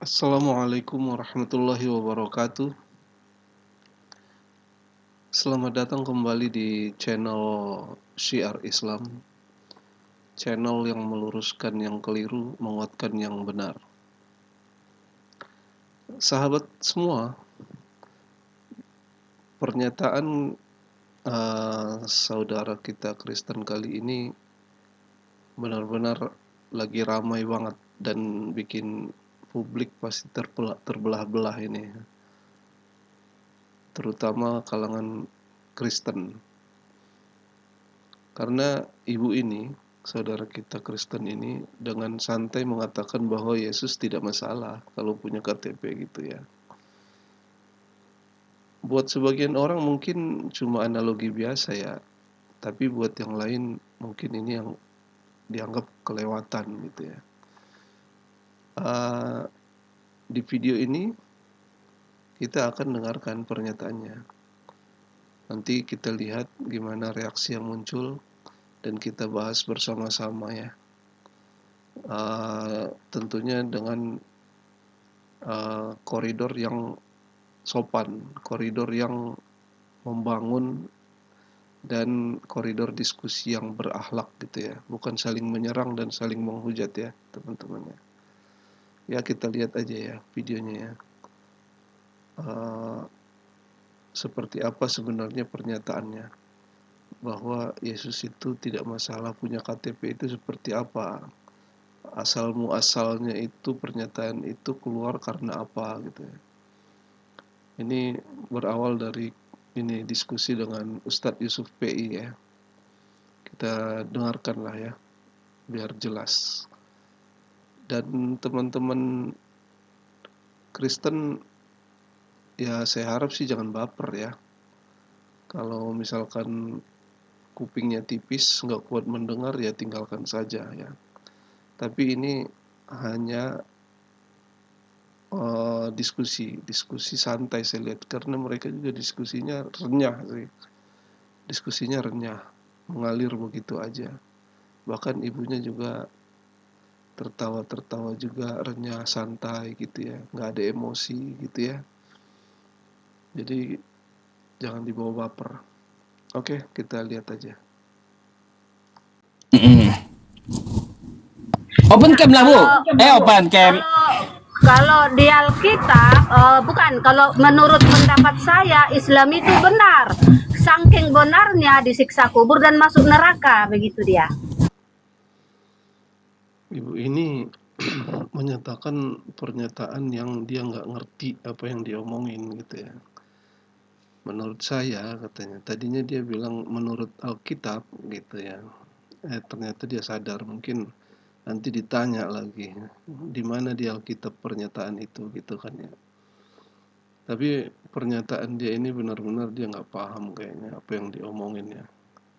Assalamualaikum warahmatullahi wabarakatuh. Selamat datang kembali di channel Syiar Islam, channel yang meluruskan yang keliru, menguatkan yang benar. Sahabat semua, pernyataan saudara kita Kristen kali ini benar-benar lagi ramai banget dan bikin publik pasti terbelah-belah ini, terutama kalangan Kristen. Karena ibu ini, saudara kita Kristen ini, dengan santai mengatakan bahwa Yesus tidak masalah kalau punya KTP gitu ya. Buat sebagian orang mungkin cuma analogi biasa ya, tapi buat yang lain mungkin ini yang dianggap kelewatan gitu ya. Di video ini kita akan dengarkan pernyataannya. Nanti kita lihat gimana reaksi yang muncul dan kita bahas bersama-sama ya. Tentunya dengan koridor yang sopan, koridor yang membangun, dan koridor diskusi yang berakhlak gitu ya, bukan saling menyerang dan saling menghujat ya teman-teman ya. Ya kita lihat aja ya videonya ya, seperti apa sebenarnya pernyataannya, bahwa Yesus itu tidak masalah punya KTP itu seperti apa, asal muasalnya itu pernyataan itu keluar karena apa gitu ya. Ini berawal dari ini diskusi dengan Ustadz Yusuf PI ya. Kita dengarkanlah ya, biar jelas. Dan teman-teman Kristen ya saya harap sih jangan baper ya. Kalau misalkan kupingnya tipis, nggak kuat mendengar ya tinggalkan saja ya. Tapi ini hanya diskusi santai saya lihat, karena mereka juga diskusinya renyah sih. Diskusinya renyah, mengalir begitu aja. Bahkan ibunya juga tertawa-tertawa juga, renyah, santai gitu ya, nggak ada emosi gitu ya. Jadi jangan dibawa baper. Oke, kita lihat aja. Open cam lah Bu. Open cam. Kalau di Alkitab, bukan, kalau menurut pendapat saya, Islam itu benar. Saking benarnya disiksa kubur dan masuk neraka, begitu dia. Ibu ini menyatakan pernyataan yang dia nggak ngerti apa yang dia omongin gitu ya. Menurut saya katanya, tadinya dia bilang menurut Alkitab gitu ya. Ternyata dia sadar, mungkin nanti ditanya lagi di mana di Alkitab pernyataan itu gitu kan ya. Tapi pernyataan dia ini benar-benar dia nggak paham kayaknya apa yang diomongin ya.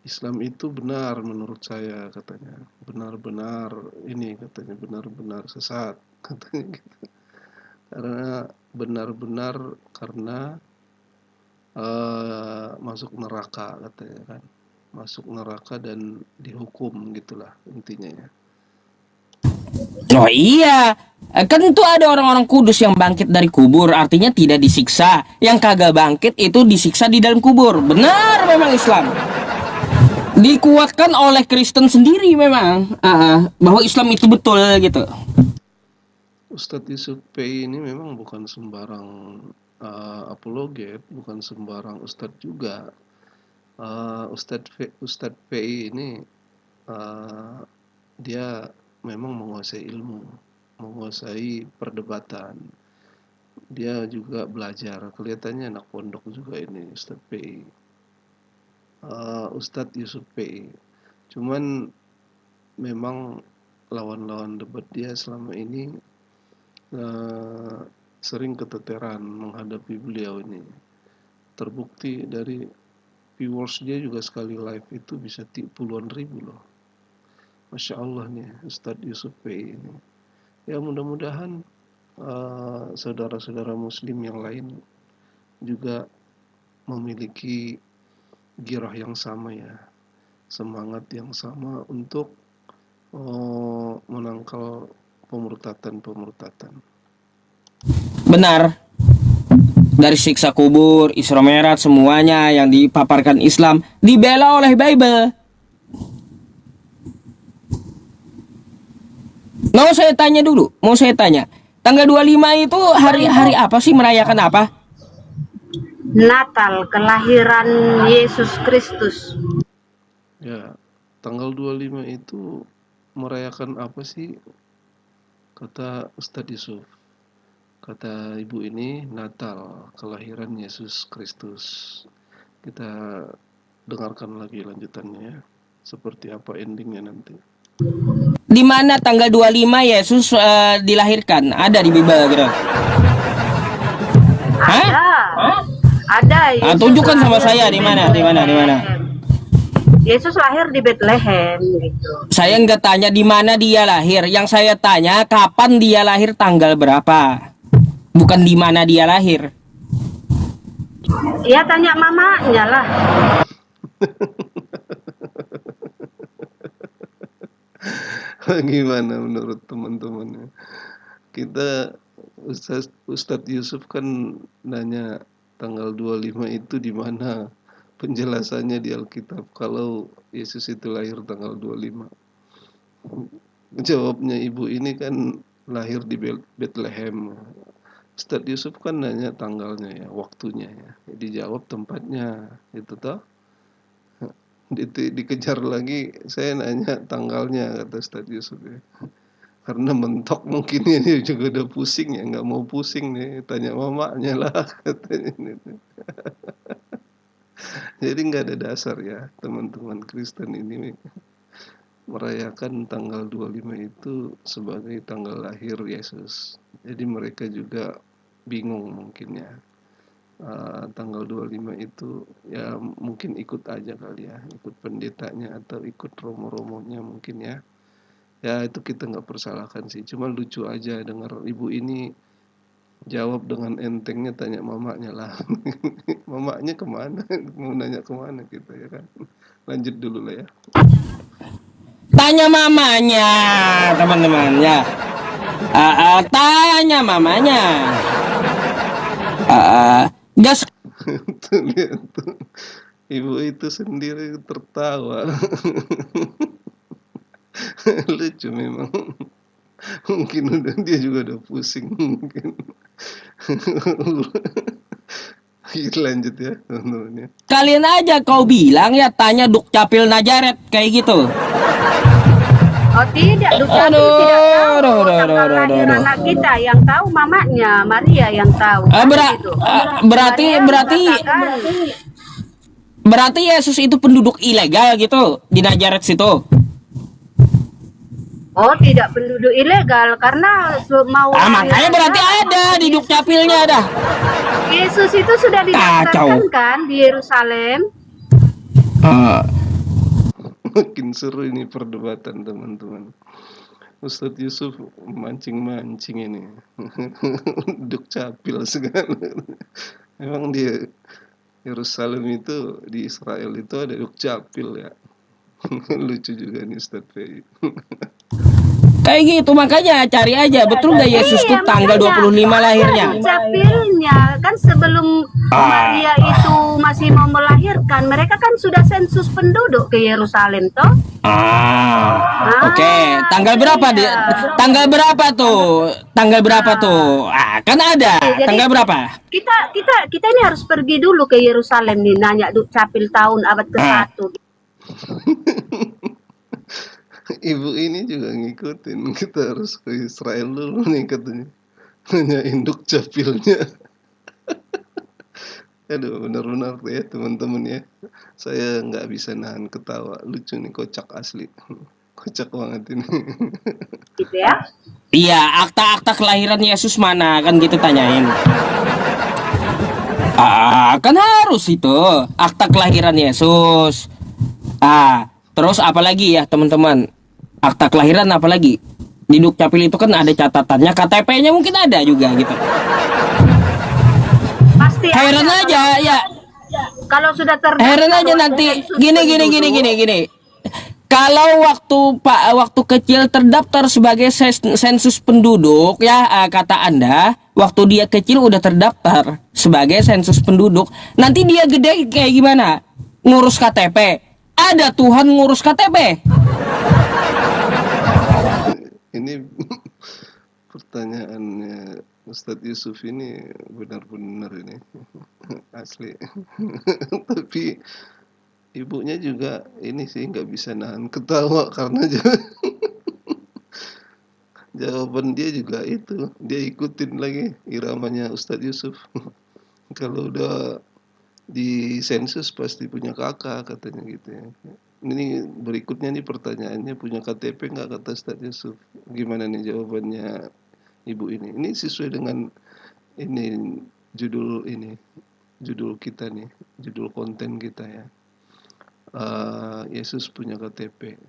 Islam itu benar menurut saya katanya, benar-benar ini katanya, benar-benar sesat katanya gitu. Karena benar-benar karena masuk neraka katanya kan, masuk neraka dan dihukum gitulah intinya ya. Oh iya, kan itu ada orang-orang kudus yang bangkit dari kubur, artinya tidak disiksa. Yang kagak bangkit itu disiksa di dalam kubur. Benar memang Islam. Dikuatkan oleh Kristen sendiri memang, bahwa Islam itu betul gitu. Ustadz Yusuf P ini memang bukan sembarang apologet, bukan sembarang ustadz juga. Ustadz PI ini dia memang menguasai ilmu, menguasai perdebatan. Dia juga belajar, kelihatannya anak pondok juga ini Ustadz PI. Ustadz Yusuf PI. Cuman memang lawan-lawan debat dia selama ini sering keteteran menghadapi beliau ini. Terbukti dari viewers dia juga sekali live itu bisa puluhan ribu loh. Masya Allah nih Ustadz Yusuf P ini. Ya mudah-mudahan saudara-saudara muslim yang lain juga memiliki girah yang sama ya, semangat yang sama untuk menangkal pemurtatan-pemurtatan. benar. Dari siksa kubur, Isra Mi'raj, semuanya yang dipaparkan Islam dibela oleh Bible. Mau saya tanya dulu, tanggal 25 itu hari apa sih, merayakan apa? Natal, kelahiran Yesus Kristus. Ya, tanggal 25 itu merayakan apa sih? Kata Ustadz Yusuf. Kata ibu ini, Natal, kelahiran Yesus Kristus. Kita dengarkan lagi lanjutannya ya. Seperti apa endingnya nanti. Di mana tanggal 25 Yesus dilahirkan? Ada di Bible gitu. Hah? Ada. Yesus Tunjukkan sama lahir saya di mana? Bethlehem. Yesus lahir di Bethlehem gitu. Saya nggak tanya di mana dia lahir. Yang saya tanya kapan dia lahir, tanggal berapa. Bukan di mana dia lahir. Ya tanya mamanya lah. Gimana menurut teman-temannya? Kita Ustadz Yusuf kan nanya tanggal 25 itu di mana? Penjelasannya di Alkitab kalau Yesus itu lahir tanggal 25. Jawabnya ibu ini kan lahir di Bethlehem. Ustadz Yusuf kan nanya tanggalnya ya, waktunya ya. Dijawab tempatnya, itu toh. Dikejar lagi, saya nanya tanggalnya, kata Ustadz Yusuf ya. Karena mentok mungkin ini juga udah pusing ya, nggak mau pusing nih, tanya mamanya lah katanya. Jadi nggak ada dasar ya teman-teman Kristen ini merayakan tanggal 25 itu sebagai tanggal lahir Yesus. Jadi mereka juga bingung mungkin ya. Tanggal 25 itu ya mungkin ikut aja kali ya, ikut pendetanya atau ikut romo-romonya mungkin ya. Ya itu kita nggak persalahkan sih, cuma lucu aja dengar ibu ini jawab dengan entengnya, tanya mamanya lah. Mamanya kemana? Mau nanya kemana kita ya kan? Lanjut dulu lah ya. Tanya mamanya, teman-teman ya. Tanya mamanya. Gas. Tuh lihat tuh, ibu itu sendiri tertawa. Lucu memang. Mungkin dia juga udah pusing mungkin. Lanjut ya teman-teman ya. Kalian aja kau bilang ya, tanya Dukcapil Nazaret kayak gitu. Oh tidak, Dukcapil tidak tahu tanggal lahir anak kita. Yang tahu mamanya, Maria yang tahu. Berarti Yesus itu penduduk ilegal gitu di Nazaret situ. Oh tidak, penduduk ilegal karena mau. Makanya berarti ada di Dukcapilnya ada. Yesus itu sudah didaftarkan kan di Yerusalem. Makin seru ini perdebatan teman-teman. Ustadz Yusuf mancing-mancing ini. Dukcapil segala. Memang di Yerusalem itu, di Israel itu ada Dukcapil ya. Lucu juga nih Ustadz Fei. Kayak gitu, makanya cari aja betul nggak Yesus tuh tanggal 25 lahirnya. Dukcapilnya kan sebelum Maria itu masih mau melahirkan, mereka kan sudah sensus penduduk ke Yerusalem toh. Oke. Tanggal berapa tanggal berapa tuh? Tanggal berapa tuh? Kan ada. Jadi, tanggal berapa? Kita ini harus pergi dulu ke Yerusalem nih, nanya Dukcapil tahun abad ke-1. Ibu ini juga ngikutin, kita harus ke Israel dulu nih katanya, nanyain Dukcapilnya. Aduh benar-benar ya teman-teman ya, saya nggak bisa nahan ketawa, lucu nih, kocak asli, kocak banget ini. Gitu ya? Iya, akta-akta kelahiran Yesus mana kan gitu tanyain. Kan harus itu akta kelahiran Yesus. Terus apalagi ya teman-teman, akta kelahiran apalagi di Dukcapil itu kan ada catatannya, KTP-nya mungkin ada juga gitu. Pasti Heran ada, aja ya. Kalau sudah terdaftar. Heran aja nanti gini. Kalau waktu kecil terdaftar sebagai sensus penduduk ya, kata Anda, waktu dia kecil udah terdaftar sebagai sensus penduduk, nanti dia gede kayak gimana? Ngurus KTP. Ada Tuhan ngurus KTP. Ini pertanyaannya Ustadz Yusuf ini benar-benar ini asli. Tapi ibunya juga ini sih nggak bisa nahan ketawa karena jawaban dia juga itu, dia ikutin lagi iramanya Ustadz Yusuf. Kalau udah di sensus pasti punya kakak katanya gitu ya. Ini berikutnya nih pertanyaannya, punya KTP nggak kata Ustadz Yusuf? Gimana nih jawabannya ibu ini? Ini sesuai dengan ini judul kita nih, judul konten kita ya. Yesus punya KTP.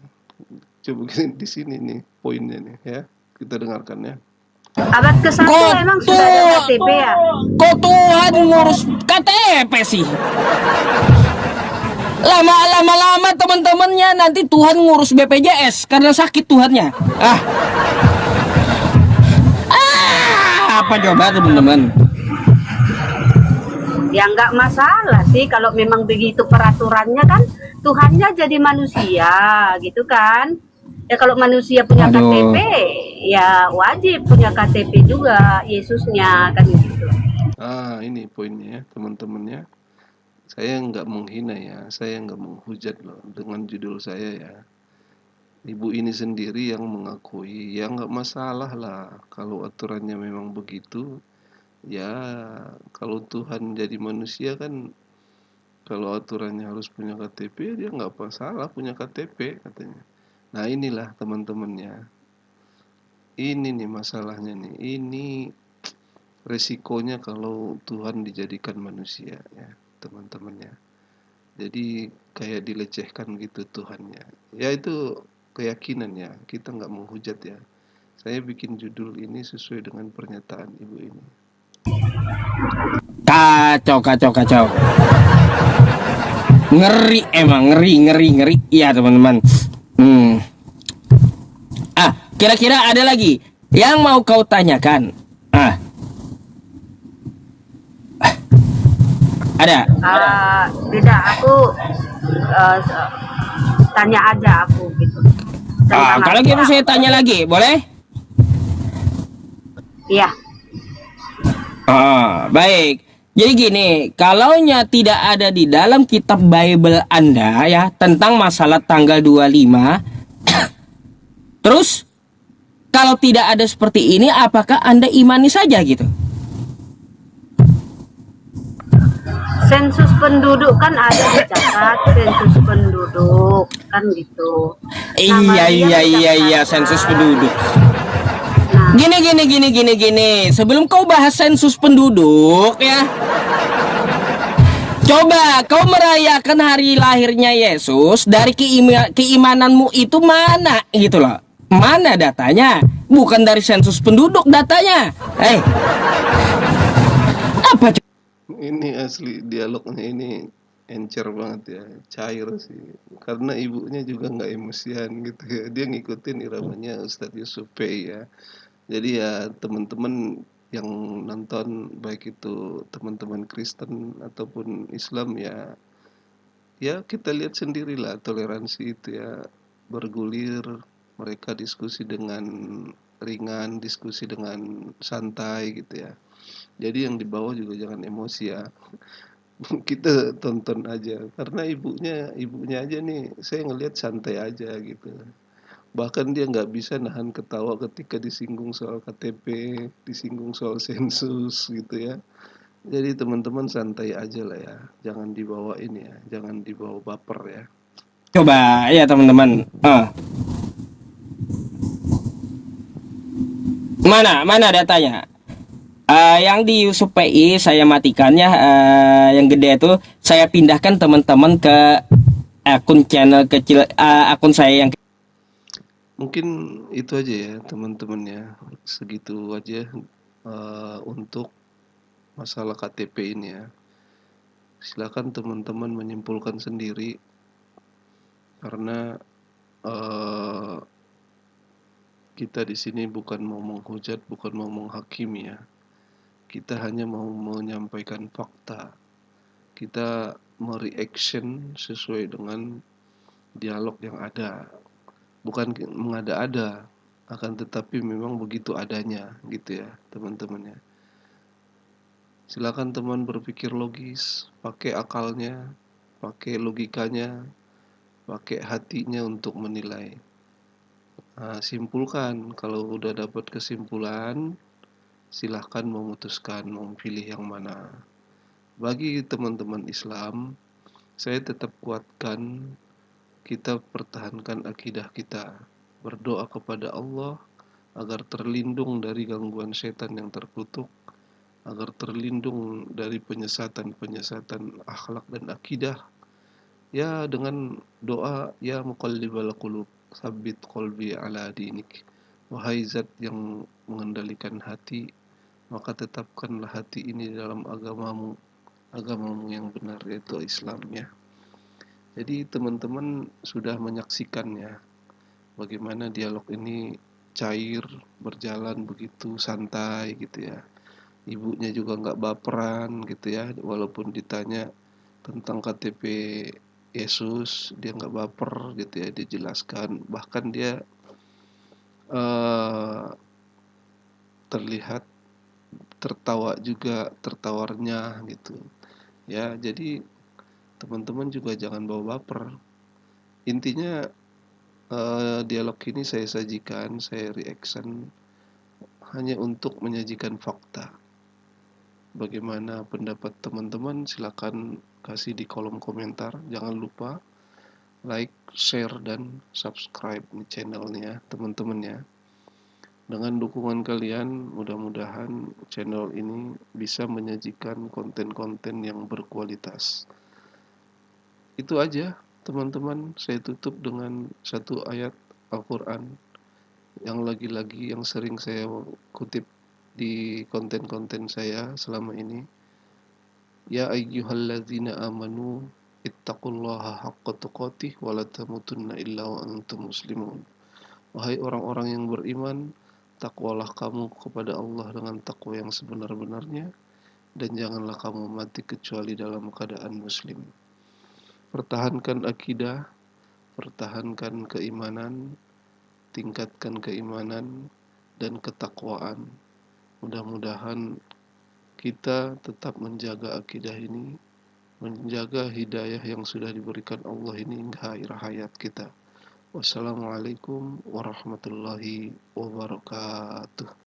Coba di sini nih poinnya nih ya. Kita dengarkan ya. Abad ke-1 emang sudah ada KTP ya? Kok Tuhan ngurus KTP sih? Lama-lama teman-temannya nanti Tuhan ngurus BPJS karena sakit Tuhannya. Apa coba teman-teman? Ya nggak masalah sih kalau memang begitu peraturannya kan, Tuhannya jadi manusia gitu kan. Ya kalau manusia punya Aduh. KTP, ya wajib punya KTP juga Yesusnya kan gitu. Ini poinnya ya teman-temannya. Saya nggak menghina ya, saya nggak menghujat loh dengan judul saya ya. Ibu ini sendiri yang mengakui, ya nggak masalah lah kalau aturannya memang begitu. Ya kalau Tuhan jadi manusia kan, kalau aturannya harus punya KTP, dia nggak masalah punya KTP katanya. Nah inilah teman-temannya, ini nih masalahnya nih, ini resikonya kalau Tuhan dijadikan manusia ya teman-temannya. Jadi kayak dilecehkan gitu Tuhannya. Ya itu keyakinan ya, kita nggak menghujat ya. Saya bikin judul ini sesuai dengan pernyataan ibu ini. Kacau. Ngeri emang, ngeri. Iya teman-teman. Kira-kira ada lagi yang mau kau tanyakan? Ada? Tidak, aku tanya aja aku gitu. Kalau gitu saya tanya lagi, boleh? Iya. Baik. Jadi gini, kalaunya tidak ada di dalam kitab Bible Anda ya tentang masalah tanggal 25, terus kalau tidak ada seperti ini, apakah Anda imani saja gitu? Sensus penduduk kan ada dicatat, sensus penduduk kan gitu. Iya, sensus penduduk. Gini. Sebelum kau bahas sensus penduduk ya, coba kau merayakan hari lahirnya Yesus dari keimananmu itu mana gitu loh. Mana datanya? Bukan dari sensus penduduk datanya. Apa? Ini asli dialognya ini encer banget ya, cair sih. Karena ibunya juga nggak emosian gitu ya. Dia ngikutin iramanya Ustadz Yusuf P ya. Jadi ya teman-teman yang nonton, baik itu teman-teman Kristen ataupun Islam ya, kita lihat sendirilah toleransi itu ya, bergulir, mereka diskusi dengan ringan, diskusi dengan santai gitu ya. Jadi yang di bawah juga jangan emosi ya. Kita tonton aja, karena ibunya aja nih, saya ngelihat santai aja gitu. Bahkan dia nggak bisa nahan ketawa ketika disinggung soal KTP, disinggung soal sensus gitu ya. Jadi teman-teman santai aja lah ya, jangan dibawa ini ya, jangan dibawa baper ya. Coba ya teman-teman. Mana datanya? Yang di Yusuf PI saya matikannya, yang gede itu saya pindahkan teman-teman ke akun channel kecil, akun saya yang Mungkin itu aja ya teman-teman ya, segitu aja untuk masalah KTP ini ya. Silakan teman-teman menyimpulkan sendiri, karena eee, kita di sini bukan mau menghujat, bukan mau menghakimi ya. Kita hanya mau menyampaikan fakta. Kita mereaction sesuai dengan dialog yang ada. Bukan mengada-ada, akan tetapi memang begitu adanya gitu ya, teman-teman ya. Silakan teman berpikir logis, pakai akalnya, pakai logikanya, pakai hatinya untuk menilai. Nah, simpulkan, kalau udah dapat kesimpulan, silahkan memutuskan mau pilih yang mana. Bagi teman-teman Islam, saya tetap kuatkan, kita pertahankan akidah kita. Berdoa kepada Allah agar terlindung dari gangguan setan yang terkutuk, agar terlindung dari penyesatan-penyesatan akhlak dan akidah. Ya, dengan doa, ya muqallibal qulub, tsabbit qalbi ala dinik. Wahai zat yang mengendalikan hati, maka tetapkanlah hati ini dalam agamamu yang benar, yaitu Islam ya. Jadi teman-teman sudah menyaksikan ya, bagaimana dialog ini cair, berjalan begitu santai gitu ya. Ibunya juga nggak baperan gitu ya, walaupun ditanya tentang KTP Yesus, dia nggak baper gitu ya, dia jelaskan. Bahkan dia terlihat tertawa juga, tertawarnya gitu ya. Jadi teman-teman juga jangan bawa baper. Intinya dialog ini saya sajikan, saya reaction hanya untuk menyajikan fakta. Bagaimana pendapat teman-teman, silakan kasih di kolom komentar. Jangan lupa like, share, dan subscribe di channelnya teman-teman ya. Dengan dukungan kalian, mudah-mudahan channel ini bisa menyajikan konten-konten yang berkualitas. Itu aja teman-teman, saya tutup dengan satu ayat Al-Quran yang lagi-lagi yang sering saya kutip di konten-konten saya selama ini. Ya ayyuhalladzina amanu ittaqullaha haqqa tuqatih wa la tamutunna illa wa antum muslimun. Wahai orang-orang yang beriman, takwalah kamu kepada Allah dengan takwa yang sebenar-benarnya, dan janganlah kamu mati kecuali dalam keadaan muslim. Pertahankan akidah, pertahankan keimanan, tingkatkan keimanan dan ketakwaan. Mudah-mudahan kita tetap menjaga akidah ini, menjaga hidayah yang sudah diberikan Allah ini hingga akhir hayat kita. Wassalamualaikum warahmatullahi wabarakatuh.